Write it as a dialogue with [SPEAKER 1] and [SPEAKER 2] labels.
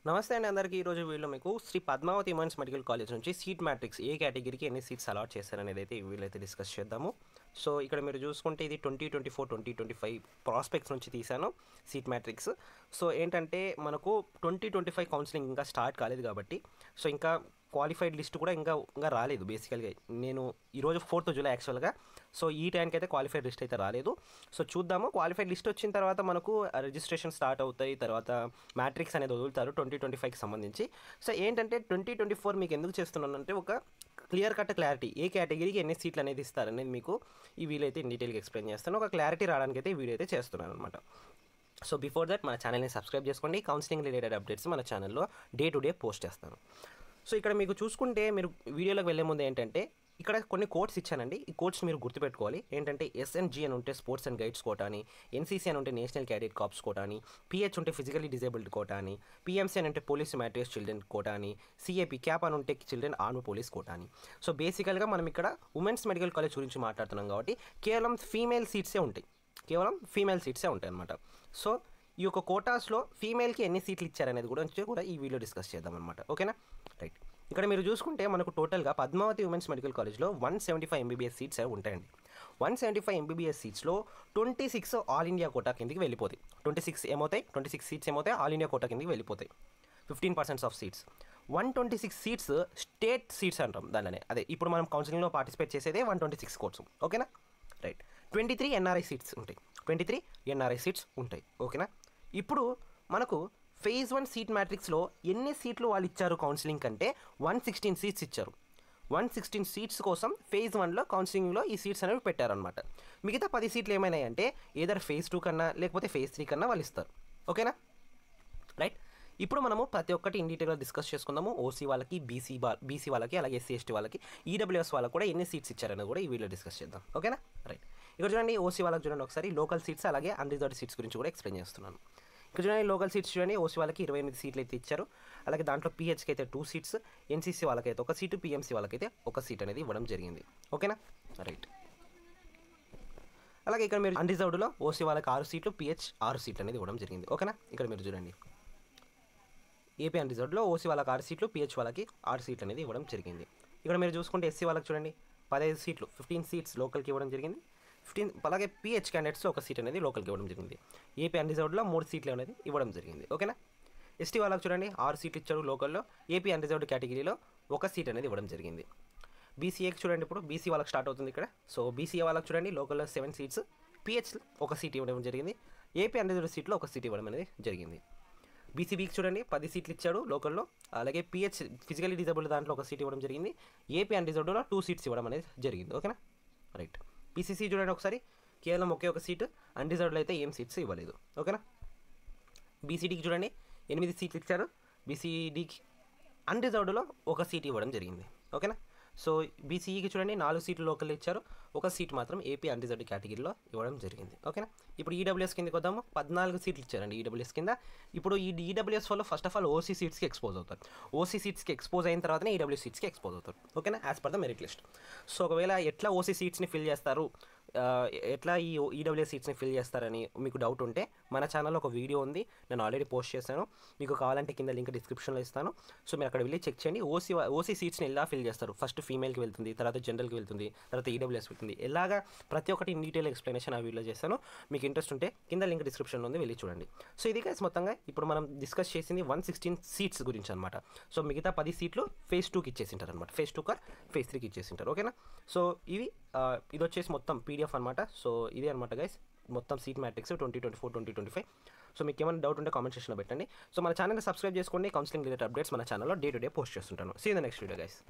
[SPEAKER 1] నమస్తే అండి అందరికీ. ఈరోజు వీడియోలో మీకు Shri Padmavati women's medical college నుంచి సీట్ మ్యాట్రిక్స్ ఏ కేటగిరీకి ఎన్ని సీట్స్ అలాట్ చేశారనేది అయితే ఈ వీడియోలో అయితే డిస్కస్ చేద్దాము. సో ఇక్కడ మీరు చూసుకుంటే ఇది 2024-2025 ప్రాస్పెక్ట్స్ నుంచి తీశాను సీట్ మ్యాట్రిక్స్. సో ఏంటంటే మనకు 2025 కౌన్సిలింగ్ ఇంకా స్టార్ట్ కాలేదు కాబట్టి సో ఇంకా క్వాలిఫైడ్ లిస్ట్ కూడా ఇంకా రాలేదు. బేసికల్గా నేను ఈరోజు 4th జూలై యాక్చువల్గా. సో ఈ టైంకి అయితే క్వాలిఫైడ్ లిస్ట్ అయితే రాలేదు. సో చూద్దాము. క్వాలిఫైడ్ లిస్ట్ వచ్చిన తర్వాత మనకు రిజిస్ట్రేషన్ స్టార్ట్ అవుతాయి. తర్వాత మ్యాట్రిక్స్ అనేది వదులుతారు 2025కి సంబంధించి. సో ఏంటంటే 2024 మీకు ఎందుకు చేస్తున్నానంటే ఒక క్లియర్ కట్ క్లారిటీ ఏ కేటగిరీకి ఎన్ని సీట్లు అనేది ఇస్తారనేది మీకు ఈ వీడియో అయితే డీటెయిల్గా ఎక్స్ప్లెయిన్ చేస్తాను. ఒక క్లారిటీ రావడానికి అయితే ఈ వీడియో అయితే చేస్తున్నాను అనమాట. సో బిఫోర్ దట్ మన ఛానల్ని సబ్స్క్రైబ్ చేసుకోండి. కౌన్సిలింగ్ రిలేటెడ్ అప్డేట్స్ మన ఛానల్లో డే టు డే పోస్ట్ చేస్తాను. సో ఇక్కడ మీకు చూసుకుంటే మీరు వీడియోలోకి వెళ్ళే ముందు ఏంటంటే ఇక్కడ కొన్ని కోడ్స్ ఇచ్చానండి. ఈ కోడ్స్ మీరు గుర్తుపెట్టుకోవాలి. ఏంటంటే ఎస్ఎన్జీ అని ఉంటే స్పోర్ట్స్ అండ్ గైడ్స్ కోటా అని, ఎన్సీసీ అని ఉంటే నేషనల్ క్యాడెట్ కార్ప్స్ కోటా అని, పిహెచ్ ఉంటే ఫిజికలీ డిజేబుల్డ్ కోటా అని, పిఎంసీ అని ఉంటే పోలీస్ మ్యాట్రియస్ చిల్డ్రన్ కోటా అని, సిఏపీ క్యాప్ అని ఉంటే చిల్డ్రన్ ఆర్మీ పోలీస్ కోటా అని. సో బేసికల్గా మనం ఇక్కడ ఉమెన్స్ మెడికల్ కాలేజ్ గురించి మాట్లాడుతున్నాం కాబట్టి కేవలం ఫీమేల్ సీట్సే ఉంటాయి అనమాట. సో ఈ యొక్క కోటాస్లో ఫీమేల్కి ఎన్ని సీట్లు ఇచ్చారనేది గురించి కూడా ఈ వీడియో డిస్కస్ చేద్దాం అనమాట. ఓకేనా, రైట్. ఇక్కడ మీరు చూసుకుంటే మనకు టోటల్గా పద్మావతి ఉమెన్స్ మెడికల్ కాలేజ్లో 175 ఎంబీబీఎస్ సీట్స్ ఉంటాయండి. 175 ఎంబీబీఎస్ సీట్స్లో 26 ఆల్ ఇండియా కోటా కిందకి వెళ్ళిపోతాయి. 26 సీట్స్ ఏమవుతాయి ఆల్ ఇండియా కోటా కిందకి వెళ్ళిపోతాయి. 15% of seats. 126 seats state seats అంటాం దానినే. అదే ఇప్పుడు మనం కౌన్సిలింగ్లో పార్టిసిపేట్ చేసేదే 126 కోర్సు. ఓకేనా, రైట్. 23 ఎన్ఆర్ఐ సీట్స్ ఉంటాయి. ఓకేనా. ఇప్పుడు మనకు ఫేజ్ 1 సీట్ మ్యాట్రిక్స్లో ఎన్ని సీట్లు వాళ్ళు ఇచ్చారు కౌన్సిలింగ్ కంటే 116 సీట్స్ ఇచ్చారు. 116 సీట్స్ కోసం ఫేజ్ 1లో కౌన్సిలింగ్లో ఈ సీట్స్ అనేవి పెట్టారనమాట. మిగతా 10 సీట్లు ఏమైనాయి అంటే ఏదర్ ఫేజ్ 2 కన్నా లేకపోతే ఫేజ్ 3 కన్నా వాళ్ళు ఇస్తారు. ఓకేనా, రైట్. ఇప్పుడు మనము ప్రతి ఒక్కటి ఇన్ డీటెయిల్గా డిస్కస్ చేసుకుందాము. ఓసీ వాళ్ళకి, బీసీ వాళ్ళకి, అలాగే ఎస్సీ ఎస్టీ వాళ్ళకి, ఈడబ్ల్యూఎస్ వాళ్ళకి కూడా ఎన్ని సీట్స్ ఇచ్చారని కూడా ఈ వీడియో డిస్కస్ చేద్దాం. ఓకేనా, రైట్. ఇక్కడ చూడండి ఓసీ వాళ్ళకి చూడండి ఒకసారి లోకల్ సీట్స్ అలాగే అన్రిజర్వ్డ్ సీట్స్ గురించి కూడా ఎక్స్ప్లెయిన్ చేస్తున్నాను. ఇక్కడ చూడండి లోకల్ సీట్స్ చూడండి. ఓసీ వాళ్ళకి 28 సీట్లు అయితే ఇచ్చారు. అలాగే దాంట్లో పిహెచ్కి అయితే 2 సీట్స్, ఎన్సీసీ వాళ్ళకైతే 1 సీటు, పిఎంసీ వాళ్ళకైతే 1 సీట్ అనేది ఇవ్వడం జరిగింది. ఓకేనా, రైట్. అలాగే ఇక్కడ మీరు అన్రిజర్వ్డ్లో ఓసీ వాళ్ళకి 6 సీట్లు, పిహెచ్ 6 సీట్లు అనేది ఇవ్వడం జరిగింది. ఓకేనా, ఇక్కడ మీరు చూడండి ఏపీ అన్రిజర్వ్డ్లో ఓసీ వాళ్ళకి 6 సీట్లు, పిహెచ్ వాళ్ళకి 6 సీట్లు అనేది ఇవ్వడం జరిగింది. ఇక్కడ మీరు చూసుకుంటే ఎస్సీ వాళ్ళకి చూడండి 15 సీట్లు, 15 సీట్స్ లోకల్కి ఇవ్వడం జరిగింది. 15 అలాగే పిహెచ్ క్యాండిడేట్స్లో 1 సీట్ అనేది లోకల్కి ఇవ్వడం జరిగింది. ఏపీ అన్రిజర్వ్డ్లో 3 సీట్లు అనేది ఇవ్వడం జరిగింది. ఓకేనా. ఎస్టీ వాళ్ళకి చూడండి 6 సీట్లు ఇచ్చారు లోకల్లో. ఏపీ అన్రిజర్వ్డ్ కేటగిరీలో 1 సీట్ అనేది ఇవ్వడం జరిగింది. బీసీఏకి చూడండి ఇప్పుడు బీసీ వాళ్ళకి స్టార్ట్ అవుతుంది ఇక్కడ. సో బీసీఏ వాళ్ళకి చూడండి లోకల్లో 7 సీట్స్, పిహెచ్ 1 సీట్ ఇవ్వడం జరిగింది. ఏపీ అన్రిజర్వ్డ్ సీట్లో 1 సీట్ ఇవ్వడం అనేది జరిగింది. బీసీబీకి చూడండి 10 సీట్లు ఇచ్చాడు లోకల్లో. అలాగే పిహెచ్ ఫిజికలీ డిజేబుల్డ్ దాంట్లో 1 సీట్ ఇవ్వడం జరిగింది. ఏపీ అన్రిజర్వ్డ్లో 2 సీట్స్ ఇవ్వడం అనేది జరిగింది. ఓకేనా, రైట్. పీసీసీ చూడండి ఒకసారి కేవలం 1 సీటు, అన్రిజర్వ్డ్లో అయితే ఏం సీట్స్ ఇవ్వలేదు. ఓకేనా. బీసీడీకి చూడండి 8 సీట్లు ఇచ్చారు. బీసీడీకి అన్రిజర్వ్డ్లో 1 సీట్ ఇవ్వడం జరిగింది. ఓకేనా. సో బీసీఈకి చూడండి 4 సీట్లు లోకల్లో ఇచ్చారు. 1 సీట్ మాత్రం ఏపీ అన్రిజర్వ్డ్ కేటగిరీలో ఇవ్వడం జరిగింది. ఓకేనా. ఇప్పుడు ఈడబ్ల్యూఎస్ కిందకి వద్దాము. 14 సీట్లు ఇచ్చారండి ఈడబ్ల్యూఎస్ కింద. ఇప్పుడు ఈ ఈడబ్ల్యూఎస్ వల్ల ఫస్ట్ ఆఫ్ ఆల్ ఓసీ సీట్స్కి ఎక్స్పోజ్ అవుతారు. ఓసీ సీట్స్కి ఎక్స్పోజ్ అయిన తర్వాతనే ఈడబ్ల్యూ సీట్స్కి ఎక్స్పోజ్ అవుతారు. ఓకేనా, as per the merit list. So ఒకవేళ ఎట్లా ఓసీ సీట్స్ని ఫిల్ చేస్తారు, ఎట్లా ఈ ఈడబ్ల్యూఎస్ సీట్స్ని ఫిల్ చేస్తారని మీకు డౌట్ ఉంటే మన ఛానల్లో ఒక వీడియో ఉంది, నేను ఆల్రెడీ పోస్ట్ చేశాను. మీకు కావాలంటే కింద లింక్ డిస్క్రిప్షన్లో ఇస్తాను. సో మీరు అక్కడ వెళ్ళి చెక్ చేయండి. ఓసీ సీట్స్ని ఎలా ఫిల్ చేస్తారు. ఫస్ట్ ఫీమేల్కి వెళ్తుంది, తర్వాత జనరల్కి వెళ్తుంది, తర్వాత ఈడబ్ల్యూఎస్ వెళ్తుంది. ఎలాగా ప్రతి ఒక్కటి ఇన్ డీటెయిల్ ఎక్స్ప్లెనేషన్ ఆ వీడియోలో చేస్తాను. మీకు ఇంట్రెస్ట్ ఉంటే కింద లింక్ డిస్క్రిప్షన్లో ఉంది, వెళ్ళి చూడండి. సో ఇది గైస్ మొత్తంగా ఇప్పుడు మనం డిస్కస్ చేసింది 116 సీట్స్ గురించి అనమాట. సో మిగతా 10 సీట్లు ఫేజ్ 2కి ఇచ్చేసింటారు అనమాట. ఫేజ్ 2 ఫేజ్ 3కి ఇచ్చేసింటారు. ఓకేనా. సో ఇది వచ్చేసి మొత్తం పీడిఎఫ్ అనమాట. సో ఇదే అనమాట గైస్ మొత్తం సీట్ మ్యాట్రిక్స్ 2024-2025. సో మీకు ఏమైనా డౌట్ ఉంటే కామెంట్ సెక్షన్లో పెట్టండి. సో మన ఛానల్ని సబ్స్క్రైబ్ చేసుకోండి. కౌన్సిలింగ్ రిలేటెడ్ అప్డేట్స్ మన ఛానల్లో డే టు డే పోస్ట్ చేస్తుంటాను. See in the next video guys.